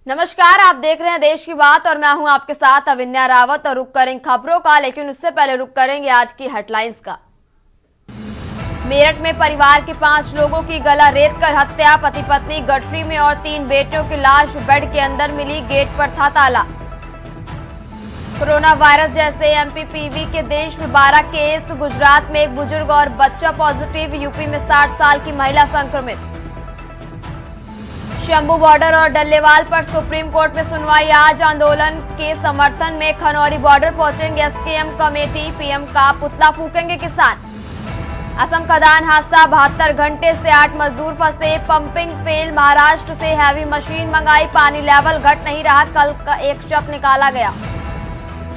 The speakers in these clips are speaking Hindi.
नमस्कार, आप देख रहे हैं देश की बात और मैं हूं आपके साथ अविन्या रावत। और रुक करेंगे खबरों का, लेकिन उससे पहले रुक करेंगे आज की हेडलाइंस का। मेरठ में परिवार के 5 लोगों की गला रेत कर हत्या, पति पत्नी गठरी में और 3 बेटियों की लाश बेड के अंदर मिली, गेट पर था ताला। कोरोना वायरस जैसे एमपीपीवी के देश में 12 केस, गुजरात में एक बुजुर्ग और बच्चा पॉजिटिव, यूपी में 60 साल की महिला संक्रमित। शंभू बॉर्डर और डल्लेवाल पर सुप्रीम कोर्ट में सुनवाई आज, आंदोलन के समर्थन में खनौरी बॉर्डर पहुंचेंगे एसकेएम कमेटी, पीएम का पुतला फूकेंगे किसान। असम खदान हादसा, 72 घंटे से 8 मजदूर फंसे, पंपिंग फेल, महाराष्ट्र से हैवी मशीन मंगाई, पानी लेवल घट नहीं रहा, कल का एक शव निकाला गया।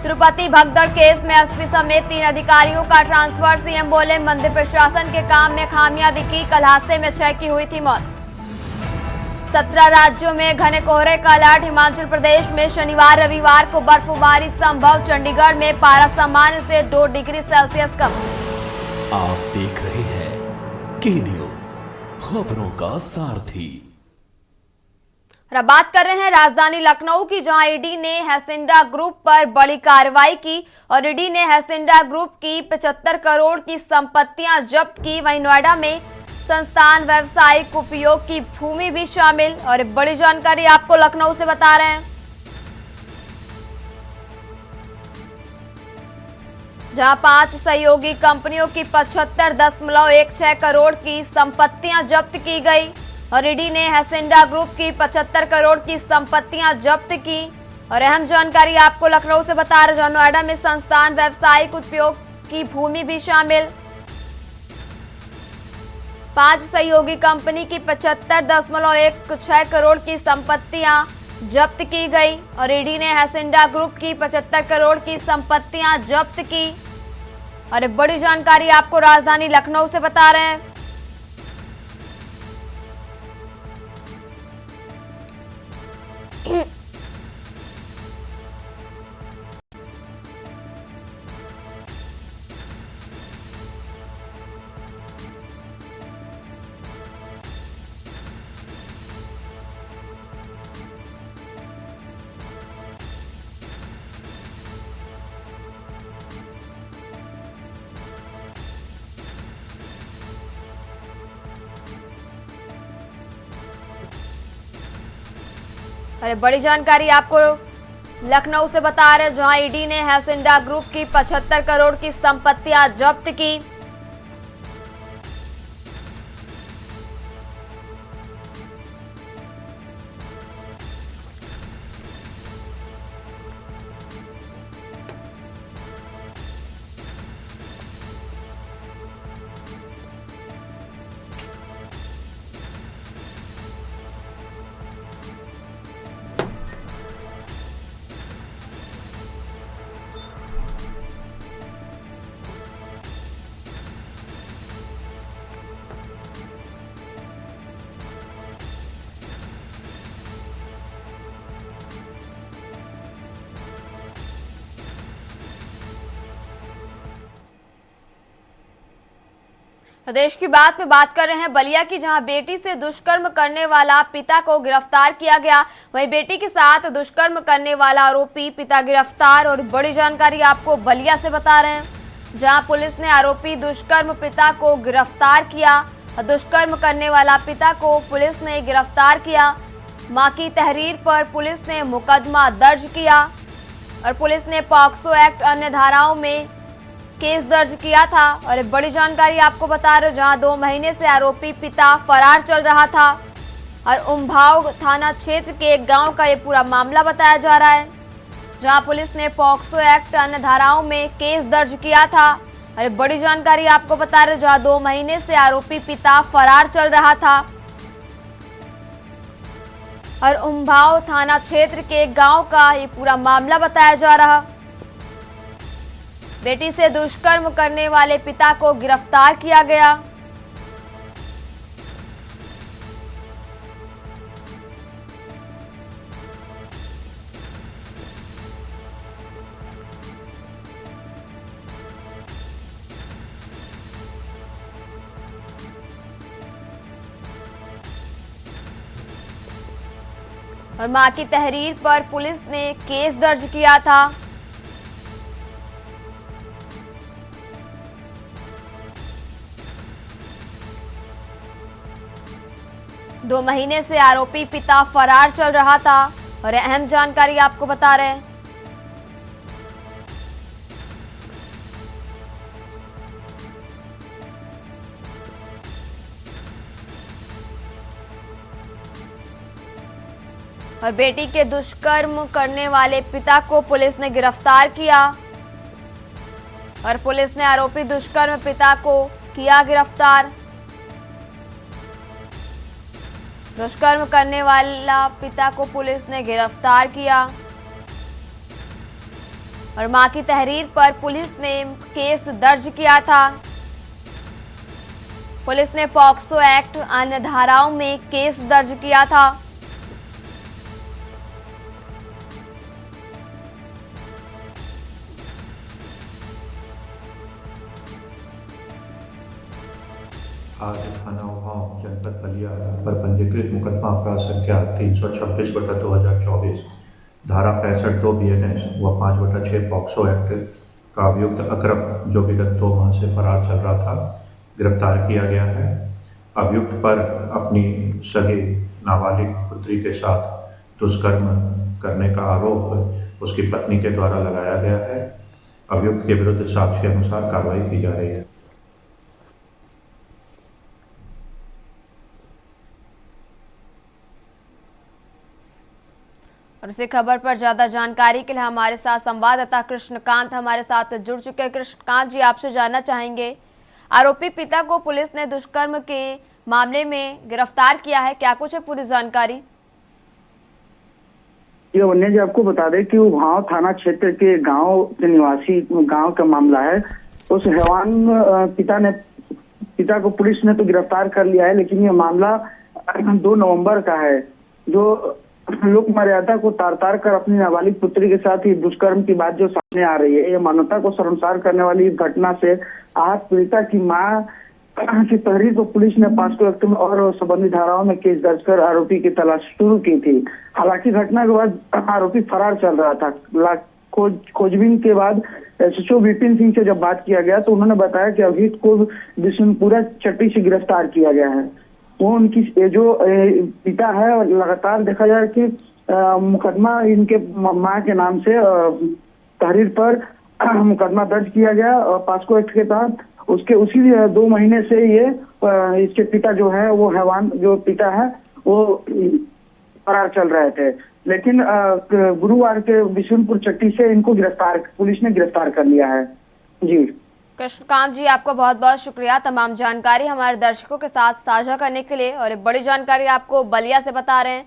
तिरुपति भगदड़ केस में एसपी समेत 3 अधिकारियों का ट्रांसफर, सीएम बोले मंदिर प्रशासन के काम में खामियां दिखी, कल हादसे में 6 की हुई थी मौत। 17 राज्यों में घने कोहरे का अलर्ट, हिमाचल प्रदेश में शनिवार रविवार को बर्फबारी संभव, चंडीगढ़ में पारा सामान्य से 2 डिग्री सेल्सियस कम। आप देख रहे हैं के न्यूज, खबरों का सारथी। अब बात कर रहे हैं राजधानी लखनऊ की, जहां ईडी ने हैसिंडा ग्रुप पर बड़ी कार्रवाई की और ईडी ने हैसिंडा ग्रुप की 75 करोड़ की संपत्तियां जब्त की। वहीं नोएडा में संस्थान व्यवसायिक उपयोग की भूमि भी शामिल। और बड़ी जानकारी आपको लखनऊ से बता रहे हैं, जहां 5 सहयोगी कंपनियों की 75.16 करोड़ की संपत्तियां जब्त की गई और ईडी ने हैसिंडा ग्रुप की 75 करोड़ की संपत्तियां जब्त की। और अहम जानकारी आपको लखनऊ से बता रहे, जहां नोएडा में संस्थान व्यवसायिक उपयोग की भूमि भी शामिल। 5 सहयोगी कंपनी की 75.16 करोड़ की संपत्तियां जब्त की गई और ईडी ने हैसिंडा ग्रुप की 75 करोड़ की संपत्तियां जब्त की। और बड़ी जानकारी आपको राजधानी लखनऊ से बता रहे हैं, अरे बड़ी जानकारी आपको लखनऊ से बता रहे, जहां ईडी ने हैसिंडा ग्रुप की 75 करोड़ की संपत्तियां जब्त की। प्रदेश की बात में बात कर रहे हैं बलिया की, जहां बेटी से दुष्कर्म करने वाला पिता को गिरफ्तार किया गया। वहीं बेटी के साथ दुष्कर्म करने वाला आरोपी पिता गिरफ्तार। और बड़ी जानकारी आपको बलिया से बता रहे हैं, जहां पुलिस ने आरोपी दुष्कर्म पिता को गिरफ्तार किया। दुष्कर्म करने वाला पिता को पुलिस ने गिरफ्तार किया। मां की तहरीर पर पुलिस ने मुकदमा दर्ज किया और पुलिस ने पॉक्सो एक्ट अन्य धाराओं में केस दर्ज किया था। और बड़ी जानकारी आपको बता रहे, जहां 2 महीने से आरोपी पिता फरार चल रहा था और उम्भाव थाना क्षेत्र के एक गांव का ये पूरा मामला बताया जा रहा है, जहां पुलिस ने पॉक्सो एक्ट अन्य धाराओं में केस दर्ज किया था। और बड़ी जानकारी आपको बता रहे, जहां 2 महीने से आरोपी पिता फरार चल रहा था और उम्भाव थाना क्षेत्र के एक गांव का ये पूरा मामला बताया जा रहा। बेटी से दुष्कर्म करने वाले पिता को गिरफ्तार किया गया। और मां की तहरीर पर पुलिस ने केस दर्ज किया था। दो महीने से आरोपी पिता फरार चल रहा था और अहम जानकारी आपको बता रहे हैं। और बेटी के दुष्कर्म करने वाले पिता को पुलिस ने गिरफ्तार किया और पुलिस ने आरोपी दुष्कर्म पिता को किया गिरफ्तार। दुष्कर्म करने वाला पिता को पुलिस ने गिरफ्तार किया और मां की तहरीर पर पुलिस ने केस दर्ज किया था। पुलिस ने पॉक्सो एक्ट अन्य धाराओं में केस दर्ज किया था। आज थाना उहाव जनपद बलिया पर पंजीकृत मुकदमा अपराध संख्या 326/2024 धारा 65(2) BNS व 5/6 पॉक्सो एक्ट का अभियुक्त अकरम, जो विगत 2 माह से फरार चल रहा था, गिरफ्तार किया गया है। अभियुक्त पर अपनी सगी नाबालिग पुत्री के साथ दुष्कर्म करने का आरोप उसकी पत्नी के द्वारा लगाया गया है। अभियुक्त के विरुद्ध साक्ष्य अनुसार कार्रवाई की जा रही है। और इसी खबर पर ज्यादा जानकारी के लिए हमारे साथ संवाददाता कृष्णकांत हमारे साथ जुड़ चुके हैं। कृष्णकांत जी, आपसे जानना चाहेंगे, आरोपी पिता को पुलिस ने दुष्कर्म के मामले में गिरफ्तार किया है, क्या कुछ है पूरी जानकारी? ये वन्य जी आपको बता दें कि उहाव थाना क्षेत्र के गांव के निवासी गांव का मामला है। उस हैवान पिता को पुलिस ने तो गिरफ्तार कर लिया है, लेकिन ये मामला 2 नवंबर का है, जो लोक मर्यादा को तार कर अपनी नाबालिग पुत्री के साथ ही दुष्कर्म की बात जो सामने आ रही है। ये मानवता को शर्मसार करने वाली इस घटना से आहत पीड़िता की मां की तहरीर को पुलिस ने पॉक्सो एक्ट में और संबंधित धाराओं में केस दर्ज कर आरोपी की तलाश शुरू की थी। हालांकि घटना के बाद आरोपी फरार चल रहा था। खोजबीन के बाद SHO विपिन सिंह से जब बात किया गया तो उन्होंने बताया कि अभियुक्त को बिशनपुरा चट्टी से गिरफ्तार किया गया है। वो उनकी जो पिता है, और लगातार देखा जाए कि मुकदमा इनके मां के नाम से तहरीर पर मुकदमा दर्ज किया गया पॉक्सो एक्ट के तहत। उसके उसी 2 महीने से ये इसके पिता जो है, वो हैवान जो पिता है, वो फरार चल रहे थे। लेकिन गुरुवार के बिशनपुर चट्टी से इनको पुलिस ने गिरफ्तार कर लिया है। जी कृष्णकांत जी, आपका बहुत बहुत शुक्रिया तमाम जानकारी हमारे दर्शकों के साथ साझा करने के लिए। और एक बड़ी जानकारी आपको बलिया से बता रहे हैं,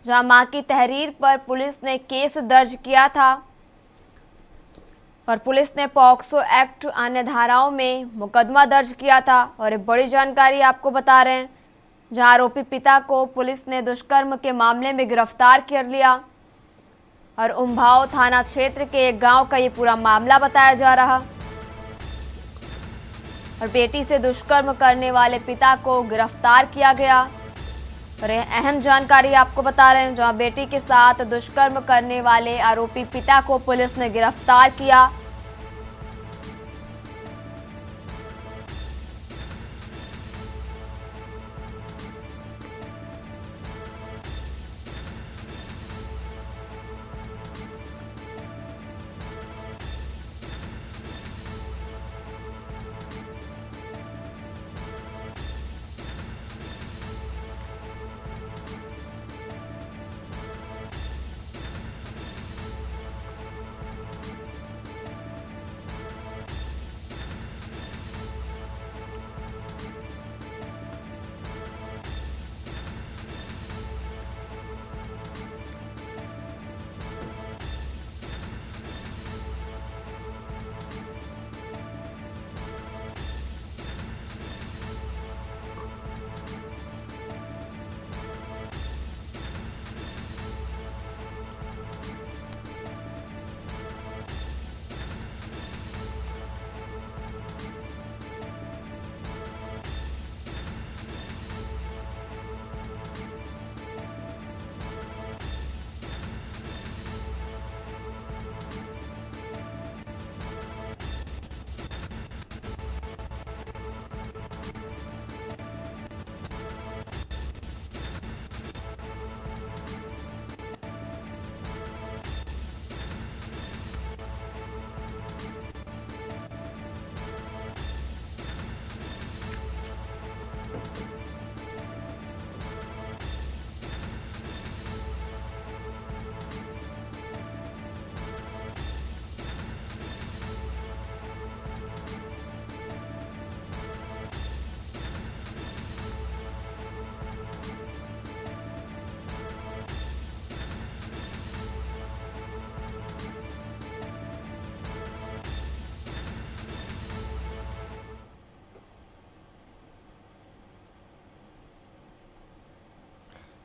जहां मां की तहरीर पर पुलिस ने केस दर्ज किया था और पुलिस ने पॉक्सो एक्ट अन्य धाराओं में मुकदमा दर्ज किया था। और एक बड़ी जानकारी आपको बता रहे हैं, जहां आरोपी पिता को पुलिस ने दुष्कर्म के मामले में गिरफ्तार कर लिया और उम्भाव थाना क्षेत्र के एक गाँव का ये पूरा मामला बताया जा रहा। और बेटी से दुष्कर्म करने वाले पिता को गिरफ्तार किया गया। और यह अहम जानकारी आपको बता रहे हैं, जहां बेटी के साथ दुष्कर्म करने वाले आरोपी पिता को पुलिस ने गिरफ्तार किया।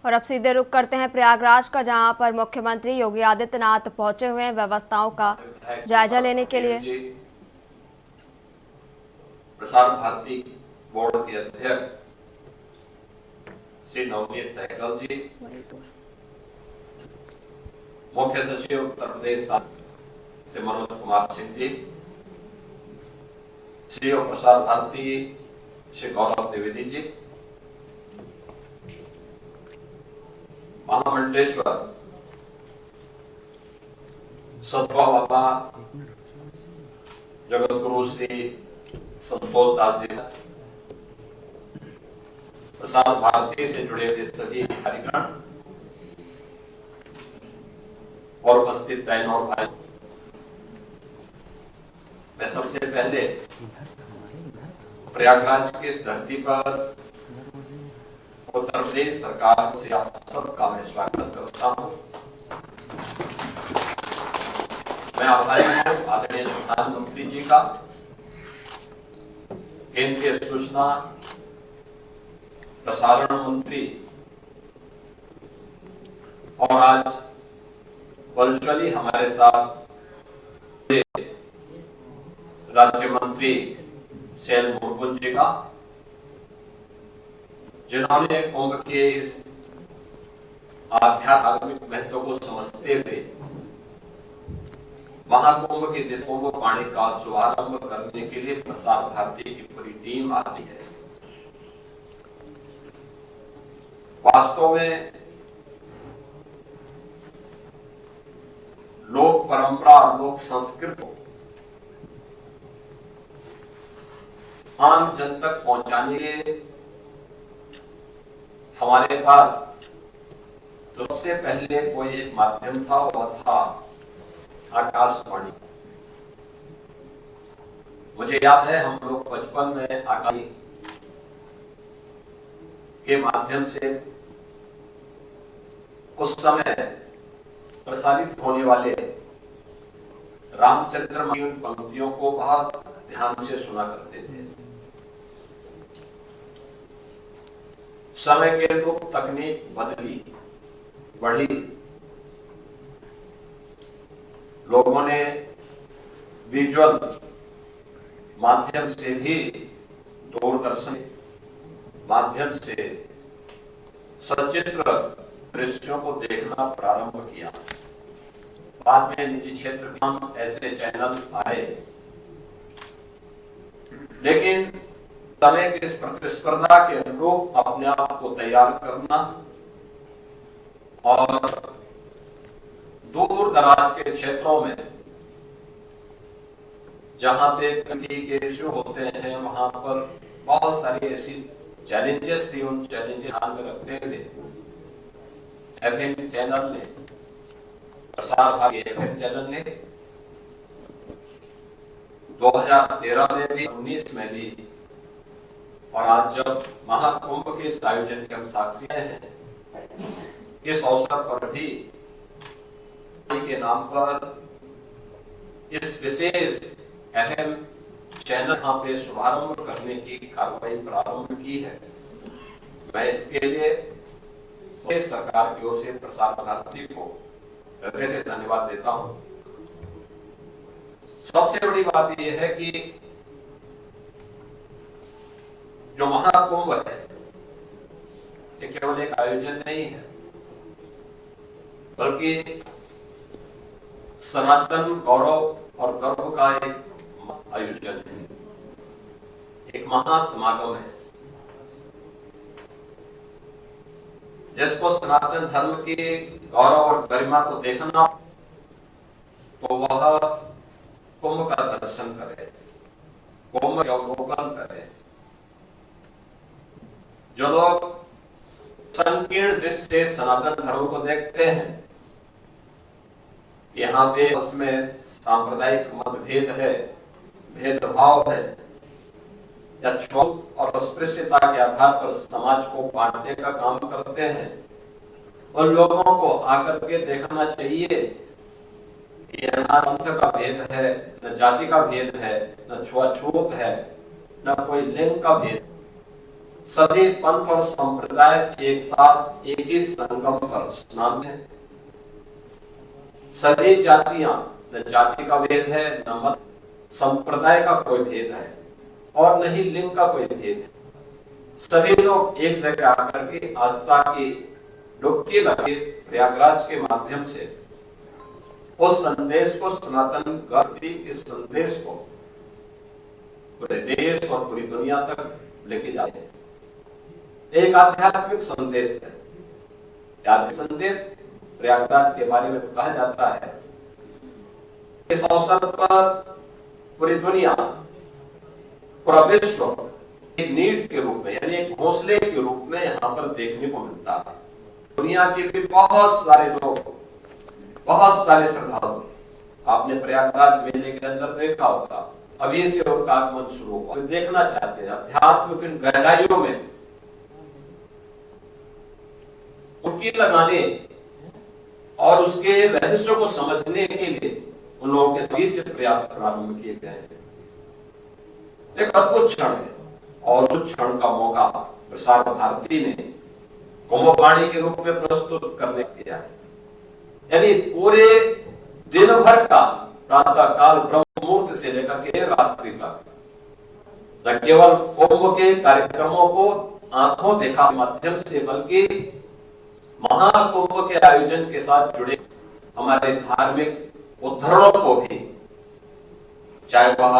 और अब सीधे रुख करते हैं प्रयागराज का, जहां पर मुख्यमंत्री योगी आदित्यनाथ पहुंचे हुए हैं व्यवस्थाओं का जायजा लेने के लिए। प्रसार भारती बोर्ड के अध्यक्ष श्री नवनीत सहगल जी, मुख्य सचिव उत्तर प्रदेश श्री मनोज कुमार सिंह जी, सीईओ प्रसार भारती श्री गौरव द्विवेदी जी, महामंडलेश्वर सतवा बाबा जगत गुरु श्री संतोष दास जी, प्रसार भारती से जुड़े हुए सभी अधिकारीगण और उपस्थित बहनों और भाई, मैं सबसे पहले प्रयागराज की इस धरती पर उत्तर प्रदेश सरकार से आप सबका मैं स्वागत करता हूं। मैं आभारी हूं आदरणीय प्रधानमंत्री जी का, केंद्रीय सूचना प्रसारण मंत्री और आज वर्चुअली हमारे साथ राज्य मंत्री शैल मुर्गुल जी का, जिन्होंने कुंभ के इस आध्यात्मिक महत्व को समझते हुए महाकुंभ के जिस कुंभ पानी का शुभारंभ करने के लिए प्रसार भारती की पूरी टीम आती है। वास्तव में लोक परंपरा और लोक संस्कृति को आम जन तक पहुंचाने के हमारे पास सबसे पहले कोई एक माध्यम था, वह था आकाशवाणी। मुझे याद है हम लोग बचपन में आकाशवाणी के माध्यम से उस समय प्रसारित होने वाले रामचरित्र की उन पंक्तियों को बहुत ध्यान से सुना करते थे। समय के अनुरूप तकनीक बदली, बढ़ी, लोगों ने विजुअल माध्यम से भी दूरदर्शन माध्यम से सचित्र दृश्यों को देखना प्रारंभ किया। बाद में निजी क्षेत्र में ऐसे चैनल आए, लेकिन समय की इस प्रतिस्पर्धा के अनुरूप अपने आप को तैयार करना और दूर दराज के क्षेत्रों में जहां पे कभी के इश्यू होते हैं, वहां पर बहुत सारी ऐसी चैलेंजेस थी। उन चैलेंजेस ध्यान में रखते हुए एफएम चैनल ने, प्रसार भारती एफएम चैनल ने 2013 में भी, 19 में भी, और आज जब महाकुंभ के इस आयोजन के हम साक्षी हैं, इस अवसर पर भी के नाम पर इस विशेष एफएम चैनल यहाँ पे शुभारंभ करने की कार्रवाई प्रारंभ की है। मैं इसके लिए सरकार की ओर से प्रसार भारती को हृदय से धन्यवाद देता हूं। सबसे बड़ी बात यह है कि जो महाकुंभ है, ये केवल एक आयोजन नहीं है, बल्कि सनातन गौरव और गर्व का एक आयोजन है, एक महासमागम है, जिसको सनातन धर्म की गौरव और गरिमा को देखना, तो वह कुंभ का दर्शन करे, कुंभ का अवलोकन करे। जो लोग संकीर्ण दृष्टि से सनातन धर्म को देखते हैं, यहाँ पे उसमें सांप्रदायिक मतभेद है, भेदभाव है, या छूत और अस्पृश्यता के आधार पर समाज को बांटने का काम करते हैं, उन लोगों को आकर के देखना चाहिए कि न पंथ का भेद है, न जाति का भेद है, न छुआछूत है, न कोई लिंग का भेद। सभी पंथ और संप्रदाय एक साथ एक ही संगम पर स्नान है। सभी जातियां, न जाति का भेद है, न मत संप्रदाय का कोई भेद है और न ही लिंग का कोई भेद है। सभी लोग एक जगह आकर के आस्था की डुबकी लगे प्रयागराज के माध्यम से उस संदेश को, सनातन धर्म के संदेश को पूरे देश और पूरी दुनिया तक लेके जाते हैं। एक आध्यात्मिक संदेश है। आध्यात्मिक संदेश प्रयागराज के बारे में तो कहा जाता है। इस अवसर पर पूरी दुनिया, पूरा विश्व एक नीड के रूप में, यानी एक घोंसले के रूप में यहाँ पर देखने को मिलता है। दुनिया के भी बहुत सारे लोग, बहुत सारे श्रद्धालु, आपने प्रयागराज मेले के अंदर देखा होगा, अभी से उनका आगमन शुरू हुआ। देखना चाहते हैं अध्यात्म की गहराइयों में उनकी लगाने और उसके रहस्य को समझने के लिए उन लोगों के तभी से प्रयास प्रारंभ किए गए हैं। एक अद्भुत क्षण है और उस क्षण का मौका प्रसार भारती ने कुंभवाणी के रूप में प्रस्तुत करने किया है। यानी पूरे दिन भर का प्रातः काल ब्रह्म मुहूर्त से लेकर के रात्रि तक न केवल कुंभ के कार्यक्रमों को आंखों देखा के माध्यम से, बल्कि महाकुंभ के आयोजन के साथ जुड़े हमारे धार्मिक उद्धरणों को भी, चाहे वह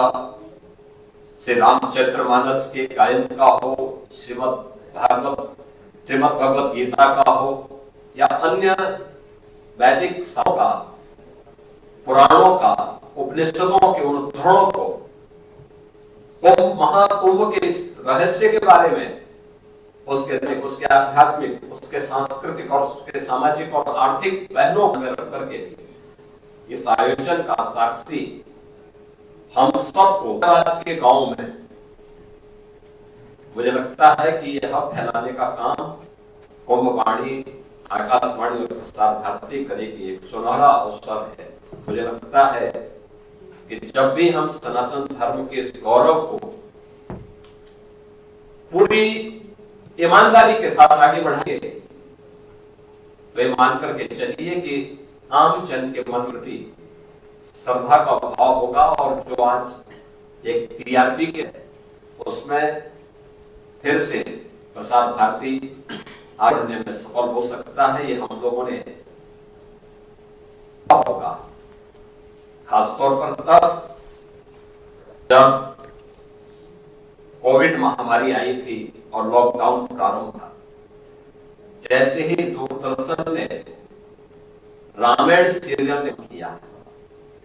श्री रामचरितमानस के गायन का हो, श्रीमद् भगवत गीता का हो या अन्य वैदिक साओं का, पुराणों का, उपनिषदों के उद्धरणों को, महाकुंभ के इस रहस्य के बारे में, उसके आध्यात्मिक, उसके सांस्कृतिक और उसके सामाजिक और आर्थिक पहलुओं में रख करके इस आयोजन का साक्षी हम सबको आज के गांव में, मुझे लगता है कि यह फैलाने का काम कुंभवाणी, आकाशवाणी और प्रसार भारती करेगी। एक सुनहरा अवसर है। मुझे लगता है कि जब भी हम सनातन धर्म के इस गौरव को पूरी ईमानदारी के साथ आगे बढ़ाएंगे, तो ये मान करके चलिए कि आम जन के मन प्रति श्रद्धा का भाव होगा और जो आज एक टीआरपी के उसमें फिर से प्रसार भारती आगे बढ़ने में सफल हो सकता है। ये हम लोगों ने होगा, खासतौर पर तब जब कोविड महामारी आई थी और लॉकडाउन प्रारंभ था। जैसे ही दूरदर्शन ने रामायण सीरियल किया,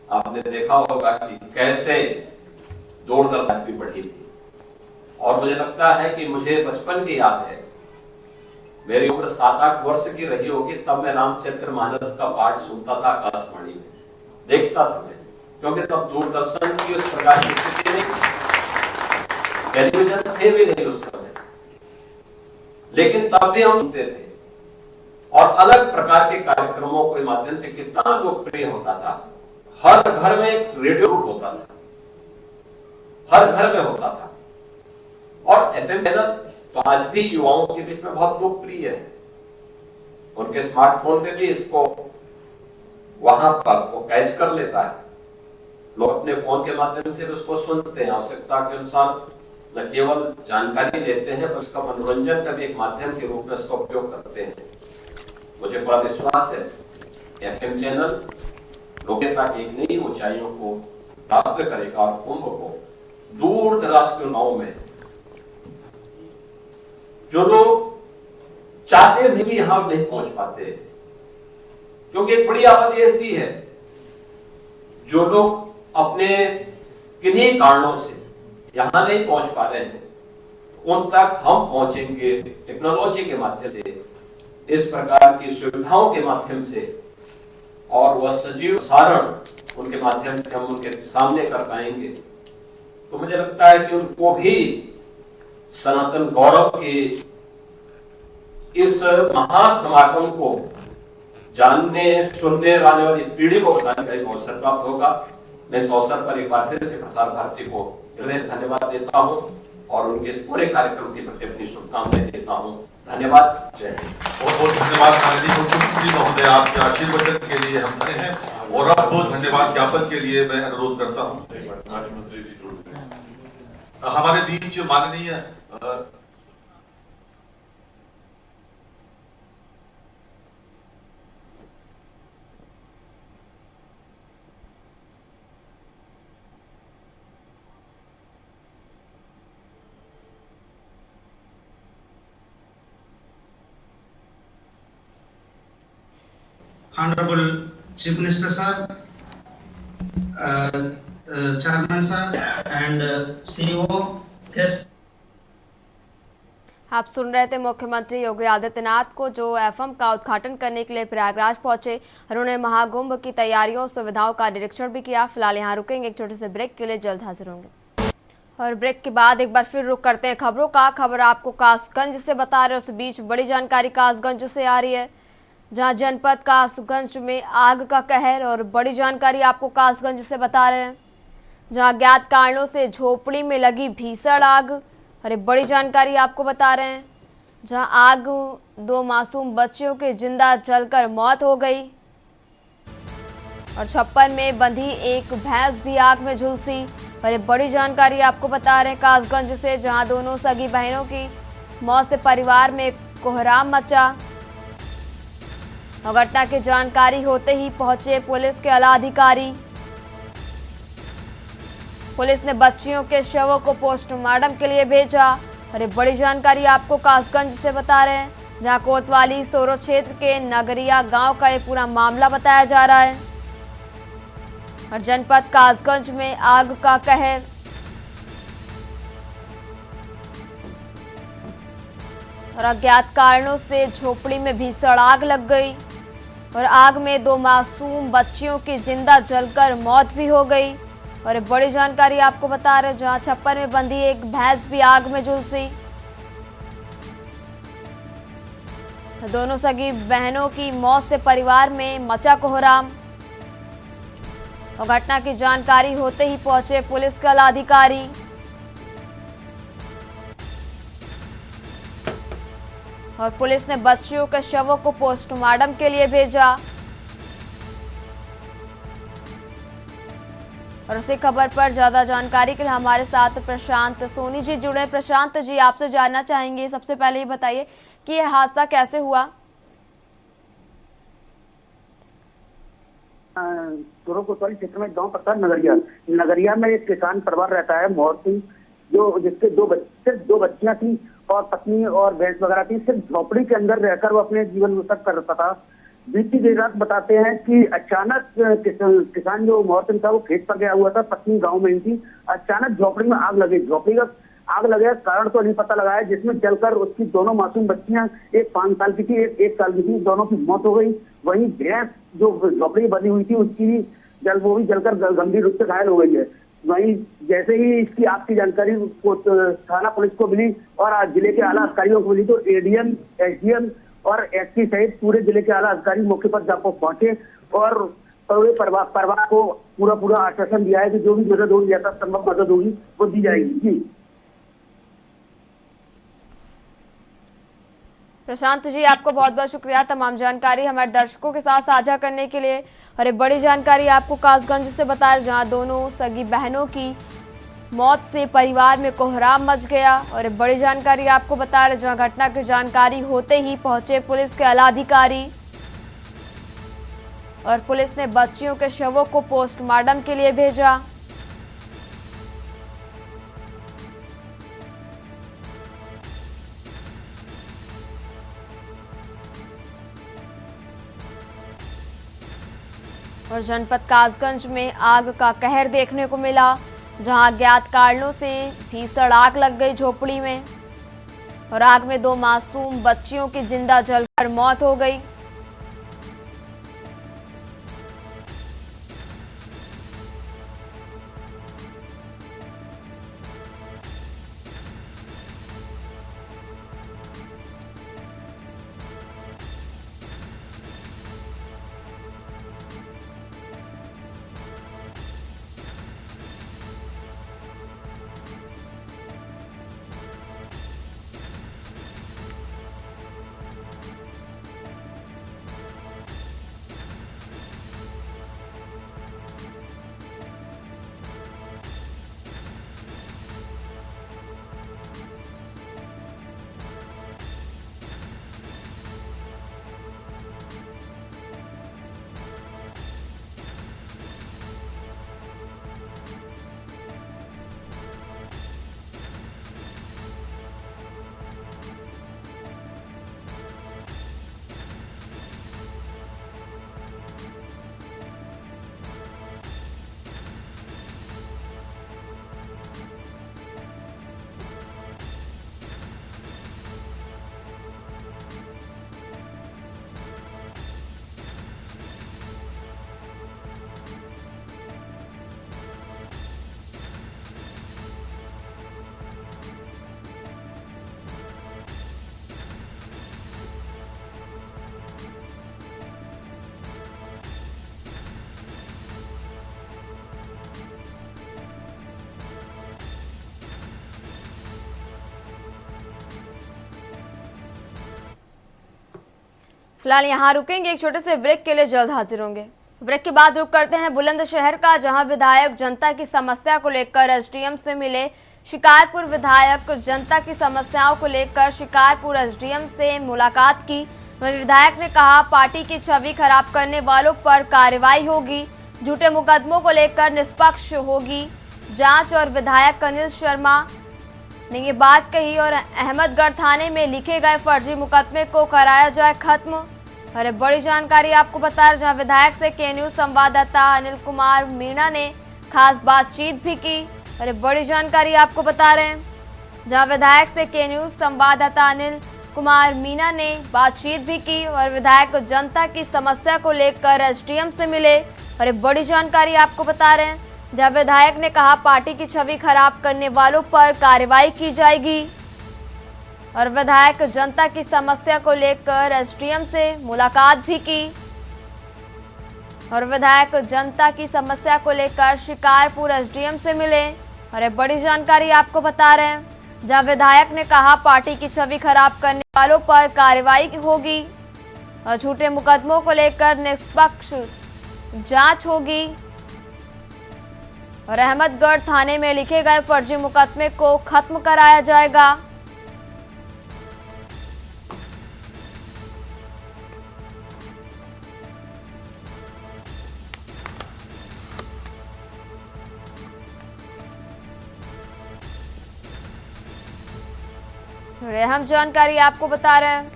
आपने देखा होगा कि कैसे दूरदर्शन भी बढ़ी थी। और मुझे लगता है कि मुझे बचपन की याद है, मेरी उम्र 7-8 वर्ष की रही होगी, तब मैं रामचरितमानस का पाठ सुनता था आकाशवाणी में, देखता था मैं, क्योंकि तब दूरदर्शन की उस प्रकार की स्थिति नहीं, टेलीविजन थे भी नहीं उस समय, लेकिन तब भी हम सुनते थे और अलग प्रकार के कार्यक्रमों के माध्यम से कितना लोकप्रिय होता था। हर घर में एक रेडियो होता था, हर घर में होता था। और एफएम चैनल तो आज भी युवाओं के बीच में बहुत लोकप्रिय है। उनके स्मार्टफोन पे भी इसको वहां पर वो कैच कर लेता है। लोग अपने फोन के माध्यम से उसको सुनते हैं, आवश्यकता के अनुसार न केवल जानकारी लेते हैं, पर उसका मनोरंजन का भी एक माध्यम के रूप में इसका उपयोग करते हैं। मुझे बड़ा विश्वास है एफएम चैनल लोकता की एक नई ऊंचाइयों को प्राप्त करेगा और कुंभ को दूर दराज के गांव में जो लोग चाहते भी यहां नहीं पहुंच पाते, क्योंकि एक बड़ी आबादी ऐसी है जो लोग अपने किन्हीं कारणों से यहां नहीं पहुंच पा रहे हैं, उन तक हम पहुंचेंगे टेक्नोलॉजी के माध्यम से, इस प्रकार की सुविधाओं के माध्यम से, और वह सजीव सारण उनके माध्यम से हम उनके सामने कर पाएंगे। तो मुझे लगता है कि उनको भी सनातन गौरव के इस महासमागम को जानने, सुनने आने वाली पीढ़ी को बताने का एक अवसर प्राप्त होगा। मैं इस अवसर पर एक बार फिर से प्रसार भारती को हृदय से धन्यवाद देता हूं और उनके इस पूरे कार्यक्रम के प्रति अपनी शुभकामनाएं देता हूं। धन्यवाद। जय हिंद। बहुत बहुत धन्यवाद माननीय मुख्यमंत्री महोदय, आपके आशीर्वचन के लिए हम खड़े हैं और अब धन्यवाद ज्ञापन के लिए मैं अनुरोध करता हूं मंत्री जी हमारे बीच माननीय Honorable Chief Minister sir, Chairman sir and CEO, guest. आप सुन रहे थे मुख्यमंत्री योगी आदित्यनाथ को, जो एफएम का उद्घाटन करने के लिए प्रयागराज पहुंचे। उन्होंने महाकुंभ की तैयारियों और सुविधाओं का निरीक्षण भी किया। फिलहाल यहाँ रुकेंगे, एक छोटे से ब्रेक के लिए जल्द हाजिर होंगे। और ब्रेक के बाद एक बार फिर रुक करते हैं खबरों का। खबर आपको कासगंज से बता रहे, उस बीच बड़ी जानकारी कासगंज से आ रही है, जहां जनपद कासगंज में आग का कहर। और बड़ी जानकारी आपको कासगंज से बता रहे हैं, जहां अज्ञात कारणों से झोपड़ी में लगी भीषण आग। अरे बड़ी जानकारी आपको बता रहे हैं, जहां आग 2 मासूम बच्चियों के जिंदा जलकर मौत हो गई और छप्पर में बंधी एक भैंस भी आग में झुलसी। अरे बड़ी जानकारी आपको बता रहे हैं कासगंज से, जहां दोनों सगी बहनों की मौत से परिवार में कोहराम मचा। घटना की जानकारी होते ही पहुंचे पुलिस के आला अधिकारी। पुलिस ने बच्चियों के शवों को पोस्टमार्टम के लिए भेजा। अरे बड़ी जानकारी आपको कासगंज से बता रहे हैं, जहां कोतवाली सोरो क्षेत्र के नगरिया गांव का ये पूरा मामला बताया जा रहा है। और जनपद कासगंज में आग का कहर। और अज्ञात कारणों से झोपड़ी में भीषण आग लग गई और आग में 2 मासूम बच्चियों की जिंदा जलकर मौत भी हो गई। और बड़ी जानकारी आपको बता रहे, जहां छप्पर में बंधी एक भैंस भी आग में झुलसी। दोनों सगी बहनों की मौत से परिवार में मचा कोहराम। और घटना की जानकारी होते ही पहुंचे पुलिस के आला अधिकारी। और पुलिस ने बच्चियों के शवों को पोस्टमार्टम के लिए भेजा। और उसी खबर पर ज्यादा जानकारी के लिए हमारे साथ प्रशांत सोनी जी जुड़े। प्रशांत जी, आपसे जानना चाहेंगे, सबसे पहले ये बताइए कि यह हादसा कैसे हुआ? कोतवाली क्षेत्र में गांव पड़ता है नगरिया में एक किसान परिवार रहता है मोहर सिंह, जो जिसके सिर्फ दो बच्चियां थी और पत्नी और भैंस वगैरह थी। सिर्फ झोपड़ी के अंदर रहकर वो अपने जीवन बसर कर रहा था। बीती देर रात बताते हैं कि अचानक किसान जो मोहर सिंह था वो खेत पर गया हुआ था, पत्नी गाँव में ही थी। अचानक झोपड़ी में आग लगी। झोपड़ी का आग लगे कारण तो नहीं पता लगा है, जिसमें जलकर उसकी दोनों मासूम बच्चियां, एक 5 साल की थी, एक साल की थी, दोनों की मौत हो गई। वहीं भैंस जो झोपड़ी बनी हुई थी उसकी भी वो भी जलकर गंभीर रूप से घायल हो गई है। वहीं जैसे ही इसकी आग की जानकारी थाना पुलिस को मिली और आज जिले के आला अधिकारियों को मिली, तो एडीएम, एसडीएम और एसपी सहित पूरे जिले के आला अधिकारी मौके पर जाकर पहुंचे और पूरे परिवार को पूरा आश्वासन दिया है कि जो भी मदद होगी, यथासंभव मदद होगी, वो दी जाएगी। जी प्रशांत जी, आपको बहुत बहुत शुक्रिया तमाम जानकारी हमारे दर्शकों के साथ साझा करने के लिए। और एक बड़ी जानकारी आपको कासगंज से बताया, जहां दोनों सगी बहनों की मौत से परिवार में कोहराम मच गया। और एक बड़ी जानकारी आपको बता रहे, जहां घटना की जानकारी होते ही पहुंचे पुलिस के आला अधिकारी और पुलिस ने बच्चियों के शवों को पोस्टमार्टम के लिए भेजा। और जनपद कासगंज में आग का कहर देखने को मिला, जहां अज्ञात कारणों से भीषण आग लग गई झोपड़ी में और आग में 2 मासूम बच्चियों की जिंदा जलकर मौत हो गई। फिलहाल यहाँ रुकेंगे, एक छोटे से ब्रेक के लिए जल्द हाजिर होंगे। ब्रेक के बाद रुक करते हैं बुलंदशहर का, जहां विधायक जनता की समस्या को लेकर एसडीएम से मिले। शिकारपुर विधायक जनता की समस्याओं को लेकर शिकारपुर एसडीएम से मुलाकात की। वहीं विधायक ने कहा पार्टी की छवि खराब करने वालों पर कार्रवाई होगी, झूठे मुकदमों को लेकर निष्पक्ष होगी जांच। और विधायक अनिल शर्मा ने ये बात कही और अहमदगढ़ थाने में लिखे गए फर्जी मुकदमे को कराया जाए खत्म। अरे बड़ी जानकारी आपको बता रहे, जहां विधायक से के न्यूज संवाददाता अनिल कुमार मीणा ने खास बातचीत भी की। अरे बड़ी जानकारी आपको बता रहे हैं, जहां विधायक से के न्यूज संवाददाता अनिल कुमार मीणा ने बातचीत भी की और विधायक जनता की समस्या को लेकर एसडीएम से मिले। अरे बड़ी जानकारी आपको बता रहे हैं, जहां विधायक ने कहा पार्टी की छवि खराब करने वालों पर कार्रवाई की जाएगी और विधायक जनता की समस्या को लेकर एसडीएम से मुलाकात भी की और विधायक जनता की समस्या को लेकर शिकारपुर एसडीएम से मिले। और एक बड़ी जानकारी आपको बता रहे हैं, जहां विधायक ने कहा पार्टी की छवि खराब करने वालों पर कार्रवाई होगी और झूठे मुकदमों को लेकर निष्पक्ष जांच होगी और अहमदगढ़ थाने में लिखे गए फर्जी मुकदमे को खत्म कराया जाएगा। अहम जानकारी आपको बता रहे हैं,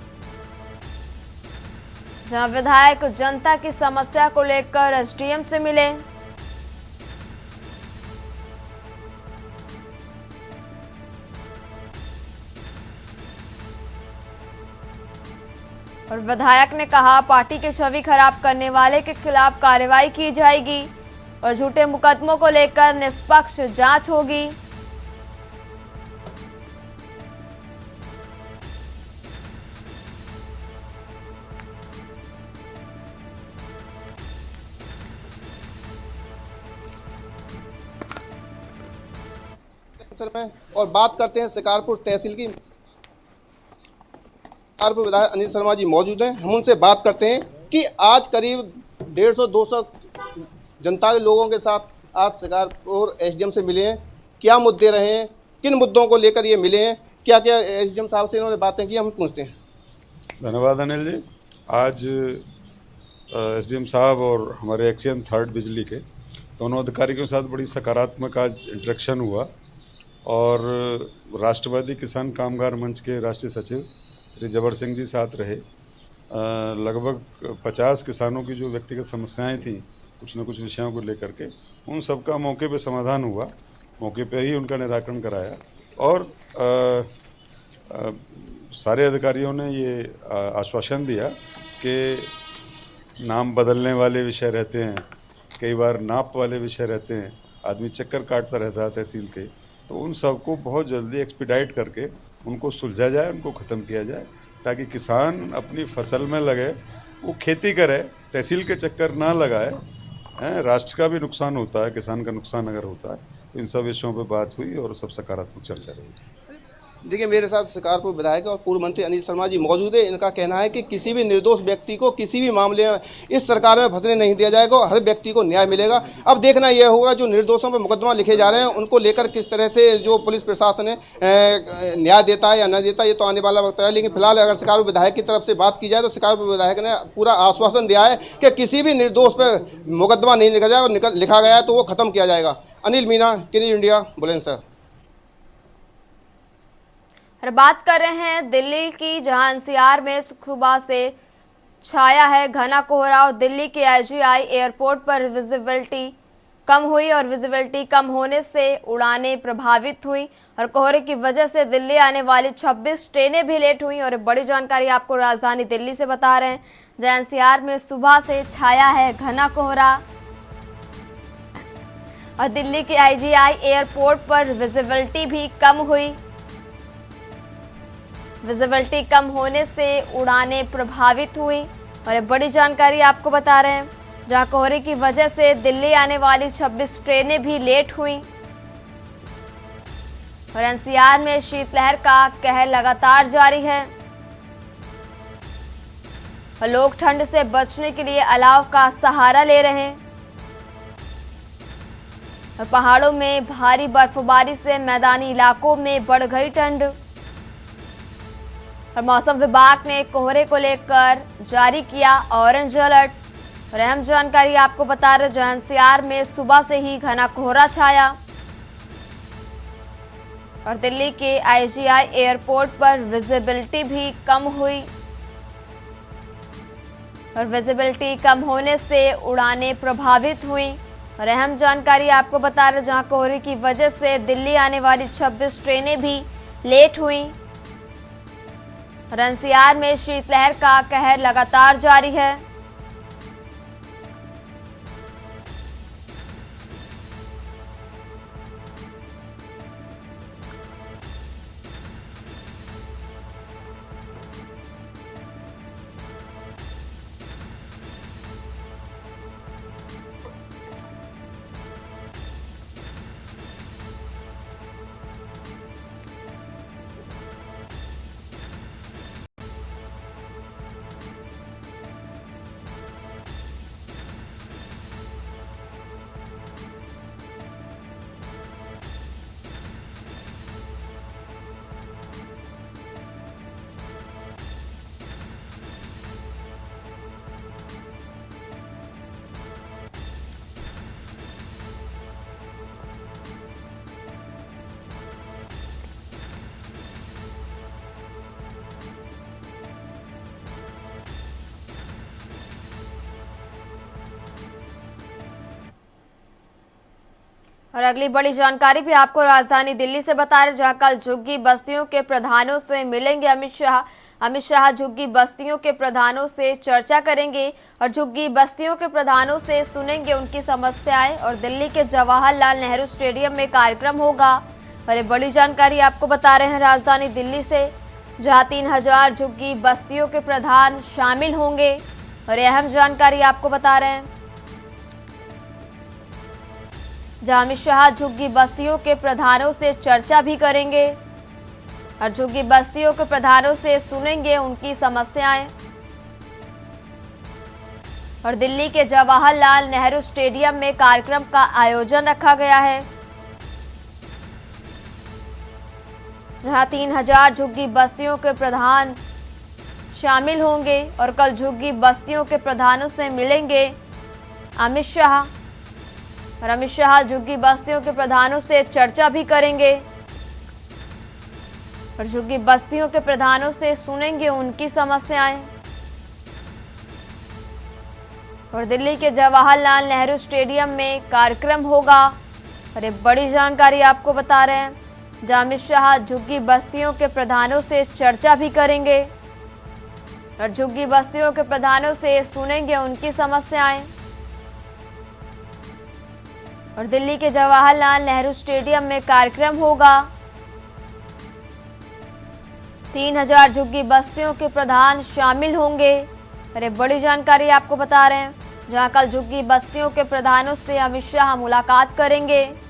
जहां विधायक जनता की समस्या को लेकर एसडीएम से मिले। और विधायक ने कहा पार्टी की छवि खराब करने वाले के खिलाफ कार्रवाई की जाएगी और झूठे मुकदमों को लेकर निष्पक्ष जांच होगी। में और बात करते हैं शिकारपुर तहसील की। शिकारपुर विधायक अनिल शर्मा जी मौजूद हैं, हम उनसे बात करते हैं कि आज करीब 150-200 जनता के लोगों के साथ आज शिकारपुर एसडीएम से मिले हैं। क्या मुद्दे रहे हैं, किन मुद्दों को लेकर ये मिले हैं, क्या क्या एसडीएम साहब से इन्होंने बातें की, हम पूछते हैं। धन्यवाद अनिल जी। आज एसडीएम साहब और हमारे एक्सीएम थर्ड बिजली के दोनों अधिकारियों के साथ बड़ी सकारात्मक आज इंटरेक्शन हुआ और राष्ट्रवादी किसान कामगार मंच के राष्ट्रीय सचिव श्री जबर सिंह जी साथ रहे। लगभग 50 किसानों की जो व्यक्तिगत समस्याएं थीं कुछ न कुछ विषयों को लेकर के, उन सब का मौके पे समाधान हुआ, मौके पे ही उनका निराकरण कराया। और सारे अधिकारियों ने ये आश्वासन दिया कि नाम बदलने वाले विषय रहते हैं, कई बार नाप वाले विषय रहते हैं, आदमी चक्कर काटता रहता है तहसील के, तो उन सबको बहुत जल्दी एक्सपीडाइट करके उनको सुलझा जाए, उनको ख़त्म किया जाए, ताकि किसान अपनी फसल में लगे, वो खेती करे, तहसील के चक्कर ना लगाए। राष्ट्र का भी नुकसान होता है, किसान का नुकसान अगर होता है, तो इन सब विषयों पर बात हुई और सब सकारात्मक चर्चा रही। देखिए, मेरे साथ शिकारपुर विधायक और पूर्व मंत्री अनिल शर्मा जी मौजूद है। इनका कहना है कि किसी भी निर्दोष व्यक्ति को किसी भी मामले में इस सरकार में फंसने नहीं दिया जाएगा, हर व्यक्ति को न्याय मिलेगा। अब देखना यह होगा जो निर्दोषों पर मुकदमा लिखे जा रहे हैं उनको लेकर किस तरह से जो पुलिस प्रशासन है न्याय देता है या न देता है, ये तो आने वाला वक्त है। लेकिन फिलहाल अगर शिकारपुर विधायक की तरफ से बात की जाए तो शिकारपुर विधायक ने पूरा आश्वासन दिया है कि किसी भी निर्दोष पर मुकदमा नहीं लिखा जाए और लिखा गया है तो वो खत्म किया जाएगा। अनिल मीणा, के न्यूज़ इंडिया, बुलंदशहर। और बात कर रहे हैं दिल्ली की, जहां एनसीआर में सुबह से छाया है घना कोहरा और दिल्ली के आईजीआई एयरपोर्ट पर विजिबिलिटी कम हुई और विजिबिलिटी कम होने से उड़ानें प्रभावित हुई और कोहरे की वजह से दिल्ली आने वाली 26 ट्रेनें भी लेट हुई। और बड़ी जानकारी आपको राजधानी दिल्ली से बता रहे हैं, जहां एनसीआर में सुबह से छाया है घना कोहरा और दिल्ली के आईजीआई एयरपोर्ट पर विजिबिलिटी भी कम हुई। विजिबिलिटी कम होने से उड़ानें प्रभावित हुई और एक बड़ी जानकारी आपको बता रहे हैं, जहां कोहरे की वजह से दिल्ली आने वाली 26 ट्रेनें भी लेट हुई और एनसीआर में शीतलहर का कहर लगातार जारी है। और लोग ठंड से बचने के लिए अलाव का सहारा ले रहे हैं। और पहाड़ों में भारी बर्फबारी से मैदानी इलाकों में बढ़ गई ठंड। और मौसम विभाग ने कोहरे को लेकर जारी किया ऑरेंज अलर्ट। और अहम जानकारी आपको बता रहे, जहां एनसीआर में सुबह से ही घना कोहरा छाया और दिल्ली के आईजीआई एयरपोर्ट पर विजिबिलिटी भी कम हुई। और विजिबिलिटी कम होने से उड़ानें प्रभावित हुई। और अहम जानकारी आपको बता रहे, जहां कोहरे की वजह से दिल्ली आने वाली 26 ट्रेनें भी लेट हुई। और एनसीआर में शीतलहर का कहर लगातार जारी है। और अगली बड़ी जानकारी भी आपको राजधानी दिल्ली से बता रहे, जहां कल झुग्गी बस्तियों के प्रधानों से मिलेंगे अमित शाह। अमित शाह झुग्गी बस्तियों के प्रधानों से चर्चा करेंगे और झुग्गी बस्तियों के प्रधानों से सुनेंगे उनकी समस्याएं। और दिल्ली के जवाहरलाल नेहरू स्टेडियम में कार्यक्रम होगा। और ये बड़ी जानकारी आपको बता रहे हैं राजधानी दिल्ली से, जहां 3000 झुग्गी बस्तियों के प्रधान शामिल होंगे। और ये अहम जानकारी आपको बता रहे हैं, जहां अमित शाह झुग्गी बस्तियों के प्रधानों से चर्चा भी करेंगे और झुग्गी बस्तियों के प्रधानों से सुनेंगे उनकी समस्याएं। और दिल्ली के जवाहरलाल नेहरू स्टेडियम में कार्यक्रम का आयोजन रखा गया है, जहां 3000 झुग्गी बस्तियों के प्रधान शामिल होंगे। और कल झुग्गी बस्तियों के प्रधानों से मिलेंगे अमित शाह और अमित शाह झुग्गी बस्तियों के प्रधानों से चर्चा भी करेंगे और झुग्गी बस्तियों के प्रधानों से सुनेंगे उनकी समस्याएं। और दिल्ली के जवाहरलाल नेहरू स्टेडियम में कार्यक्रम होगा। और ये बड़ी जानकारी आपको बता रहे हैं, जहां अमित शाह झुग्गी बस्तियों के प्रधानों से चर्चा भी करेंगे और झुग्गी बस्तियों के प्रधानों से सुनेंगे उनकी समस्याएं। और दिल्ली के जवाहरलाल नेहरू स्टेडियम में कार्यक्रम होगा। 3000 झुग्गी बस्तियों के प्रधान शामिल होंगे। अरे बड़ी जानकारी आपको बता रहे हैं, जहां कल झुग्गी बस्तियों के प्रधानों से अमित शाह मुलाकात करेंगे।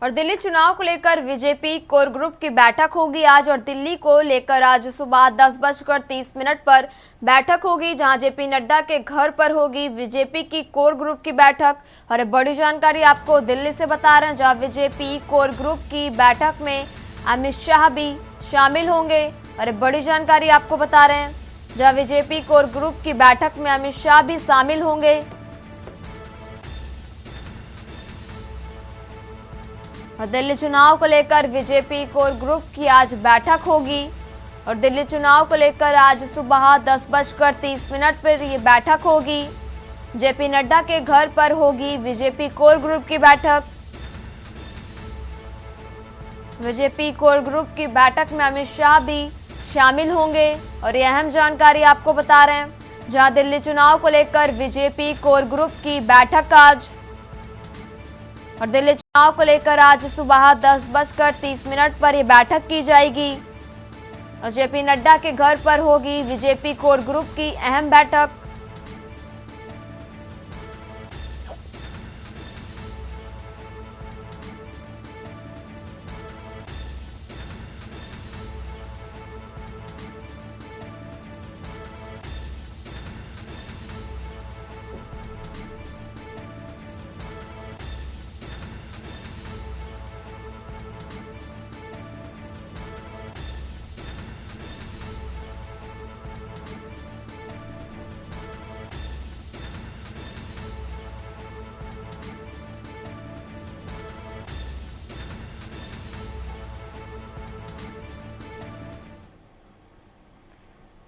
और दिल्ली चुनाव को लेकर बीजेपी कोर ग्रुप की बैठक होगी आज, और दिल्ली को लेकर आज सुबह 10:30 पर बैठक होगी, जहां जेपी नड्डा के घर पर होगी बीजेपी की कोर ग्रुप की बैठक। और बड़ी जानकारी आपको दिल्ली से बता रहे हैं, जहां बीजेपी कोर ग्रुप की बैठक में अमित शाह भी शामिल होंगे। और बड़ी जानकारी आपको बता रहे हैं, जहां बीजेपी कोर ग्रुप की बैठक में अमित शाह भी शामिल होंगे। और दिल्ली चुनाव को लेकर बीजेपी कोर ग्रुप की आज बैठक होगी, और दिल्ली चुनाव को लेकर आज सुबह 10:30 पर ये बैठक होगी। जेपी नड्डा के घर पर होगी बीजेपी कोर ग्रुप की बैठक। बीजेपी कोर ग्रुप की बैठक में अमित शाह भी शामिल होंगे, और ये अहम जानकारी आपको बता रहे हैं, जहां दिल्ली चुनाव को लेकर बीजेपी कोर ग्रुप की बैठक आज, और दिल्ली चुनाव को लेकर आज सुबह 10:30 पर यह बैठक की जाएगी। और जेपी नड्डा के घर पर होगी बीजेपी कोर ग्रुप की अहम बैठक।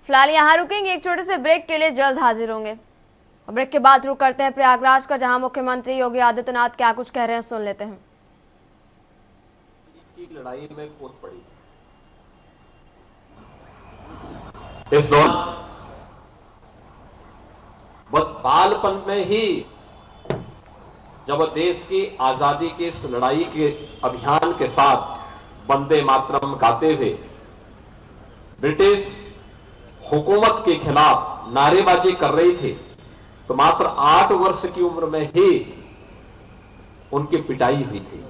फिलहाल यहाँ रुकेंगे, एक छोटे से ब्रेक के लिए जल्द हाजिर होंगे। और ब्रेक के बाद रुक करते हैं प्रयागराज का, जहां मुख्यमंत्री योगी आदित्यनाथ क्या कुछ कह रहे हैं, सुन लेते हैं। की लड़ाई में कूद पड़ी इस दौरान बस बालपन में ही, जब देश की आजादी की इस लड़ाई के अभियान के साथ वंदे मातरम गाते हुए ब्रिटिश हुकूमत के खिलाफ नारेबाजी कर रही थी, तो मात्र 8 वर्ष की उम्र में ही उनकी पिटाई हुई थी।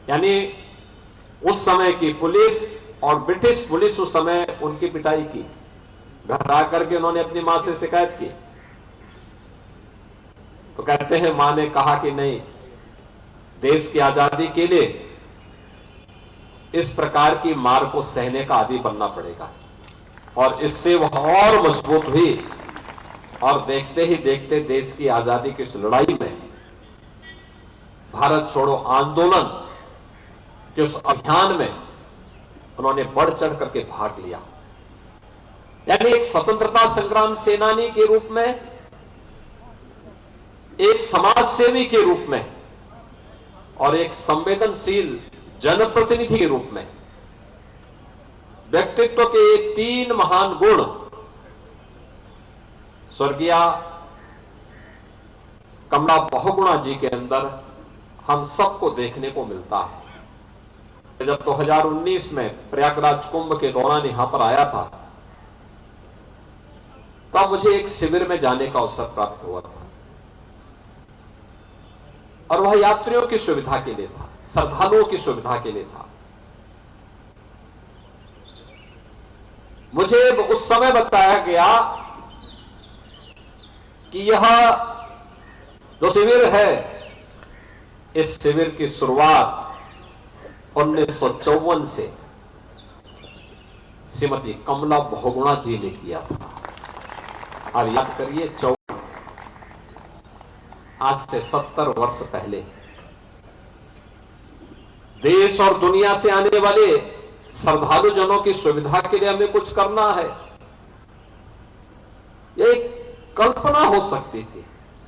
यानी उस समय की पुलिस और ब्रिटिश पुलिस उस समय उनकी पिटाई की। घर आकर के उन्होंने अपनी मां से शिकायत की, तो कहते हैं मां ने कहा कि नहीं, देश की आजादी के लिए इस प्रकार की मार को सहने का आदी बनना पड़ेगा। और इससे वह और मजबूत हुई, और देखते ही देखते देश की आजादी की इस लड़ाई में भारत छोड़ो आंदोलन के उस अभियान में उन्होंने बढ़ चढ़ करके भाग लिया। यानी एक स्वतंत्रता संग्राम सेनानी के रूप में, एक समाज सेवी के रूप में, और एक संवेदनशील जनप्रतिनिधि के रूप में व्यक्तित्व के 3 महान गुण स्वर्गीय कमला बहुगुणा जी के अंदर हम सबको देखने को मिलता है। जब 2019 में प्रयागराज कुंभ के दौरान यहां पर आया था, तब मुझे एक शिविर में जाने का अवसर प्राप्त हुआ था, और वह यात्रियों की सुविधा के लिए था, श्रद्धालुओं की सुविधा के लिए था। मुझे उस समय बताया गया कि यह जो शिविर है, इस शिविर की शुरुआत 1954 से श्रीमती कमला बहुगुणा जी ने किया था। और याद करिए, आज से 70 वर्ष पहले देश और दुनिया से आने वाले श्रद्धालु जनों की सुविधा के लिए हमें कुछ करना है, ये एक कल्पना हो सकती थी।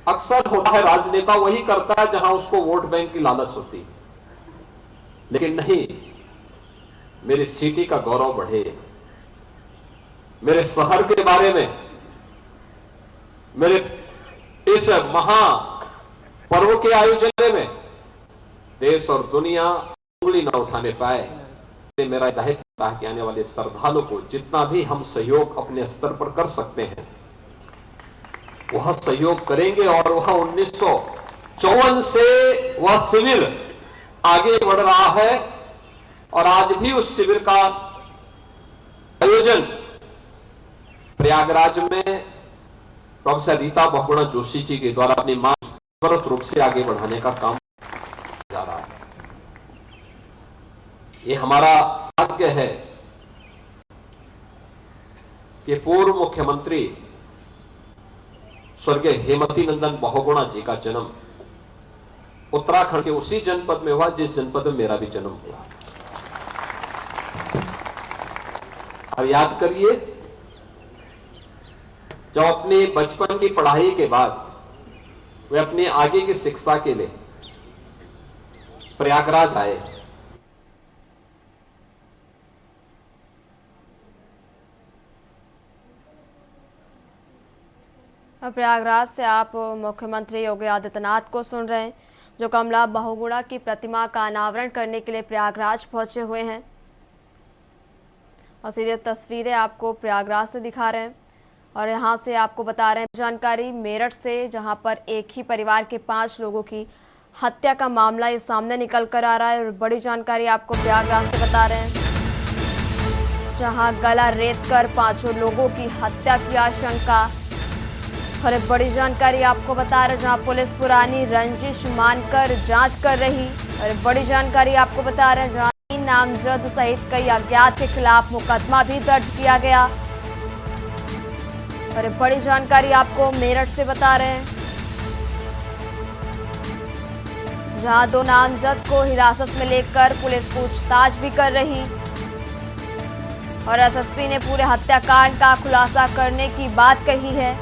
अक्सर होता है, राजनेता वही करता है जहां उसको वोट बैंक की लालच होती है, लेकिन नहीं, मेरी सिटी का गौरव बढ़े, मेरे शहर के बारे में, मेरे इस महा पर्व के आयोजन में देश और दुनिया उंगली न उठाने पाए। मेरा दायित्व है कि आने वाले श्रद्धालु को जितना भी हम सहयोग अपने स्तर पर कर सकते हैं, वह सहयोग करेंगे। और वह 1954 से वह शिविर आगे बढ़ रहा है और आज भी उस शिविर का आयोजन प्रयागराज में प्रोफेसर रीता बहुगुणा जोशी जी के द्वारा अपनी मांग त्वरित रूप से आगे बढ़ाने का काम जा रहा है। ये हमारा भाग्य है कि पूर्व मुख्यमंत्री स्वर्गीय हेमवती नंदन बहुगुणा जी का जन्म उत्तराखंड के उसी जनपद में हुआ जिस जनपद में मेरा भी जन्म हुआ। अब याद करिए, जब अपने बचपन की पढ़ाई के बाद वे अपने आगे की शिक्षा के लिए प्रयागराज आए, प्रयागराज से आप मुख्यमंत्री योगी आदित्यनाथ को सुन रहे हैं, जो कमला बहुगुणा की प्रतिमा का अनावरण करने के लिए प्रयागराज पहुंचे हुए हैं। और सीधे तस्वीरें आपको प्रयागराज से दिखा रहे हैं और यहां से आपको बता रहे हैं जानकारी मेरठ से, जहां पर एक ही परिवार के 5 लोगों की हत्या का मामला ये सामने निकल कर आ रहा है। और बड़ी जानकारी आपको प्रयागराज से बता रहे हैं, जहां गला रेत कर 5 लोगों की हत्या की आशंका। और एक बड़ी जानकारी आपको बता रहे हैं, जहां पुलिस पुरानी रंजिश मानकर जांच कर रही। और एक बड़ी जानकारी आपको बता रहे हैं, जहां 3 नामजद सहित कई अज्ञात के खिलाफ मुकदमा भी दर्ज किया गया। और एक बड़ी जानकारी आपको मेरठ से बता रहे हैं, जहां 2 नामजद को हिरासत में लेकर पुलिस पूछताछ भी कर रही। और एसएसपी ने पूरे हत्याकांड का खुलासा करने की बात कही है।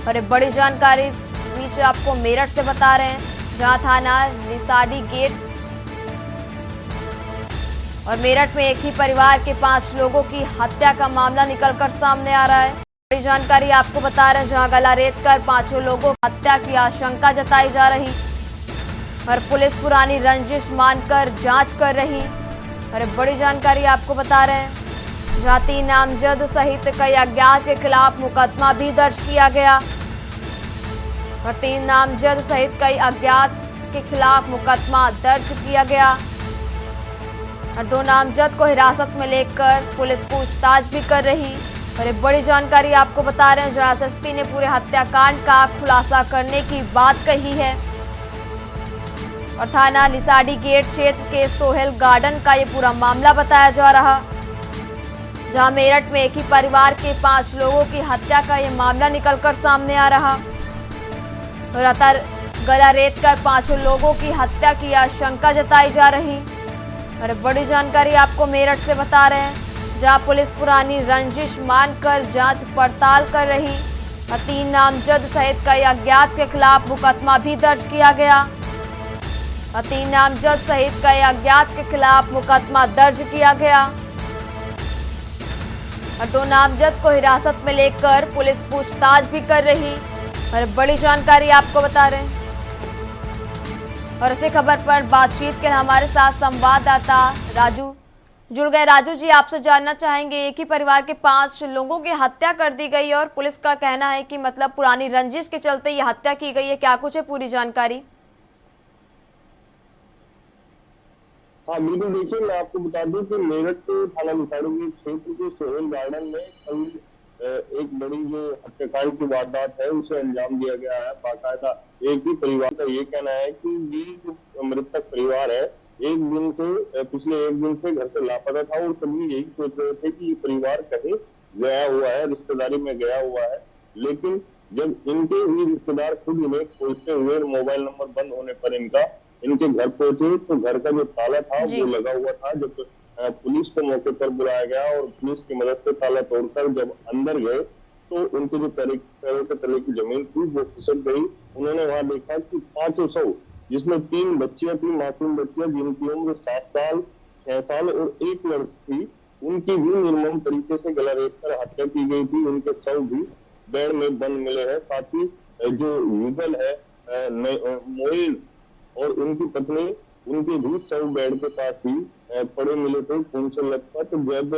और एक बड़ी जानकारी इस बीच आपको मेरठ से बता रहे हैं, जहां थाना लिसाडी गेट और मेरठ में एक ही परिवार के 5 लोगों की हत्या का मामला निकलकर सामने आ रहा है। बड़ी जानकारी आपको बता रहे हैं, जहां गला रेत कर 5 लोगों की हत्या की आशंका जताई जा रही और पुलिस पुरानी रंजिश मानकर जांच कर रही। और एक बड़ी जानकारी आपको बता रहे हैं, जहां 3 नामजद सहित कई अज्ञात के खिलाफ मुकदमा भी दर्ज किया गया। और 3 नामजद सहित कई अज्ञात के खिलाफ मुकदमा दर्ज किया गया। और 2 नामजद को हिरासत में लेकर पुलिस पूछताछ भी कर रही। और एक बड़ी जानकारी आपको बता रहे हैं, जो एसएसपी ने पूरे हत्याकांड का खुलासा करने की बात कही है। और थाना लिसाडी गेट क्षेत्र के सोहेल गार्डन का ये पूरा मामला बताया जा रहा, जहां मेरठ में एक ही परिवार के 5 लोगों की हत्या का ये मामला निकलकर सामने आ रहा। लगातार गला रेत कर 5 लोगों की हत्या की आशंका जताई जा रही। और बड़ी जानकारी आपको मेरठ से बता रहे हैं, जहां पुलिस पुरानी रंजिश मानकर जांच पड़ताल कर रही। और 3 नामजद सहित कई अज्ञात के खिलाफ मुकदमा भी दर्ज किया गया। और 3 नामजद सहित कई अज्ञात के खिलाफ मुकदमा दर्ज किया गया। और 2 नामजद को हिरासत में लेकर पुलिस पूछताछ भी कर रही। और बड़ी जानकारी आपको बता रहे हैं। और इसी खबर पर बातचीत के हमारे साथ संवाददाता राजू जुड़ गए। राजू जी, आपसे जानना चाहेंगे, एक ही परिवार के 5 लोगों की हत्या कर दी गई और पुलिस का कहना है कि मतलब पुरानी रंजिश के चलते ये हत्या की गई है, क्या कुछ है पूरी जानकारी? हाँ बिल्कुल, देखिए मैं आपको बता दूं कि मेरठ के थाना लिसाड़ी क्षेत्र के सोहेल गार्डन में कल एक बड़ी जो हत्याकांड की वारदात है उसे अंजाम दिया गया है। बाकायदा एक ही परिवार का ये कहना है कि ये जो मृतक परिवार है पिछले एक दिन से घर से लापता था और सभी यही सोच रहे थे कि ये परिवार कहीं गया हुआ है, रिश्तेदारी में गया हुआ है। लेकिन जब इनके ही रिश्तेदार खुद इन्हें खोजते हुए मोबाइल नंबर बंद होने पर इनके घर पहुंचे तो घर का जो ताला था वो लगा हुआ था। जब पुलिस को मौके पर बुलाया गया और पुलिस की मदद से ताला तोड़कर जब अंदर गए तो उनके जो पैरों के तले की जमीन थी वो फिसल गई। उन्होंने वहां देखा कि 500 जिसमें 3 बच्चियां थी, मासूम बच्चियां जिनकी उम्र 7 साल, 6 साल और 1 वर्ष थी, उनकी भी निर्मम तरीके से गला रेत कर हत्या की गई थी। उनके शव भी बेड में बंद मिले हैं। साथ ही जो युगल है मोइन और उनकी पत्नी, उनके भी शव बेड के पास ही पड़े मिले थे, खून से लथपथ। तो जब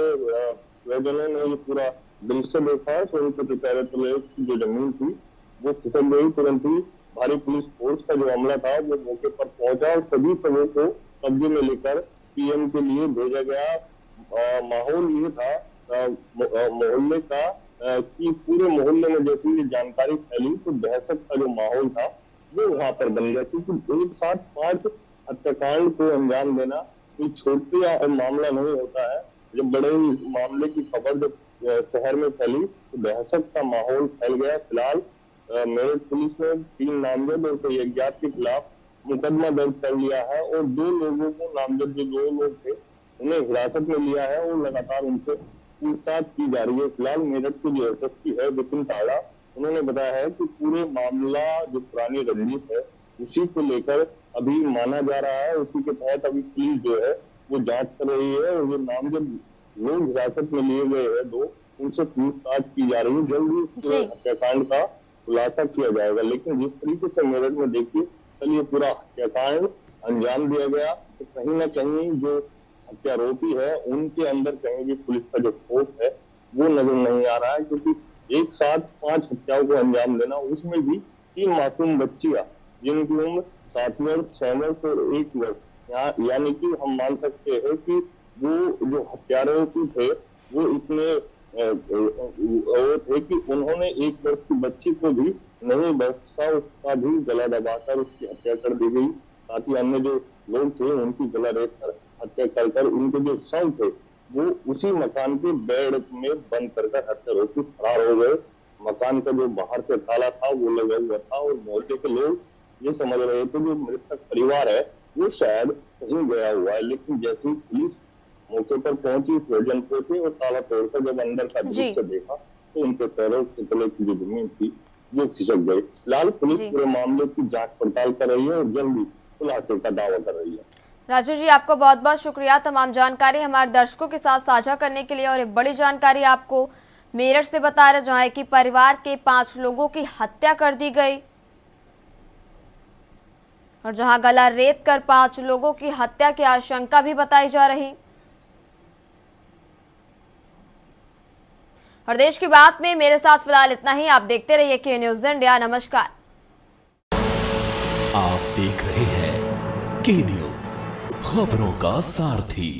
वैज्ञानिकों ने ये पूरा दृश्य देखा तो उनके पैरों तले की जो जमीन थी वो फिसल गई। तुरंत ही भारी पुलिस फोर्स का जो अमला था वो मौके पर पहुंचा और सभी शवों को कब्जे में लेकर पीएम के लिए भेजा गया। माहौल ये था मोहल्ले का कि पूरे मोहल्ले में जैसे ये जानकारी फैली तो दहशत का जो माहौल था वो वहां पर बन गया, क्योंकि एक साथ 5 हत्याकांड को अंजाम देना कोई छोटा मामला नहीं होता है। जब बड़े मामले की खबर जब शहर में फैली तो दहशत का माहौल फैल गया। फिलहाल मेरठ पुलिस ने 3 नामजद और कई अज्ञात के खिलाफ मुकदमा दर्ज कर लिया है और 2 लोगों को नामजद जो 2 लोग थे उन्हें हिरासत में लिया है और लगातार उनसे पूछताछ की जा रही है। फिलहाल मेरठ के जो एसएसपी है विपिन ताड़ा, उन्होंने बताया है कि पूरे मामला जो पुरानी रंजिश है उसी को लेकर अभी माना जा रहा है। उसी के तहत अभी पुलिस जो है वो जांच कर रही है और जो नामजद लोग हिरासत में लिए गए हैं 2, उनसे पूछताछ की जा रही है। जल्द ही हत्याकांड का खुलासा किया जाएगा। लेकिन जिस तरीके से मेरठ में देखिए कल ये पूरा हत्याकांड अंजाम दिया गया तो कहीं ना कहीं जो हत्यारोपी है उनके अंदर कहीं भी पुलिस का जो खौफ है वो नजर नहीं आ रहा है, क्योंकि एक साथ 5 हत्याओं को अंजाम देना, उसमें भी 3 मासूम बच्चियां जिनकी उम्र 7 वर्ष, 6 वर्ष और 1 वर्ष, यानी कि हम मान सकते हैं कि वो जो हत्यारोपी थे वो इतने वो थे कि उन्होंने 1 वर्ष की बच्ची को भी नहीं बख्शा, उसका भी गला दबाकर उसकी हत्या कर दी गई। साथ ही अन्य जो लोग थे उनकी गला रेत कर हत्या कर उनके जो शव थे वो उसी मकान के बेड में बंद कर हत्यारोपी फरार हो गए। मकान का जो बाहर से ताला था वो लगा हुआ था और मोहल्ले के लोग ये समझ रहे थे जो मृतक परिवार है वो शायद कहीं गया हुआ है। लेकिन जैसे ही पुलिस मौके पर पहुंची, प्रयोजन पहुंचे और ताला तोड़कर जब अंदर का दृश्य देखा तो उनके पैरों के तले की जो जमीन थी वो खिसक गई। फिलहाल पुलिस पूरे मामले की जांच पड़ताल कर रही है और जल्दी खुलासे का दावा कर रही है। राजू जी, आपको बहुत बहुत शुक्रिया तमाम जानकारी हमारे दर्शकों के साथ साझा करने के लिए। और एक बड़ी जानकारी आपको मेरठ से बता रहे जहां कि परिवार के 5 लोगों की हत्या कर दी गई और जहां गला रेत कर 5 लोगों की हत्या की आशंका भी बताई जा रही। और देश की बात में मेरे साथ फिलहाल इतना ही। आप देखते रहिए के न्यूज़ इंडिया। नमस्कार। आप देख रहे हैं के न्यूज़, खबरों का सारथी।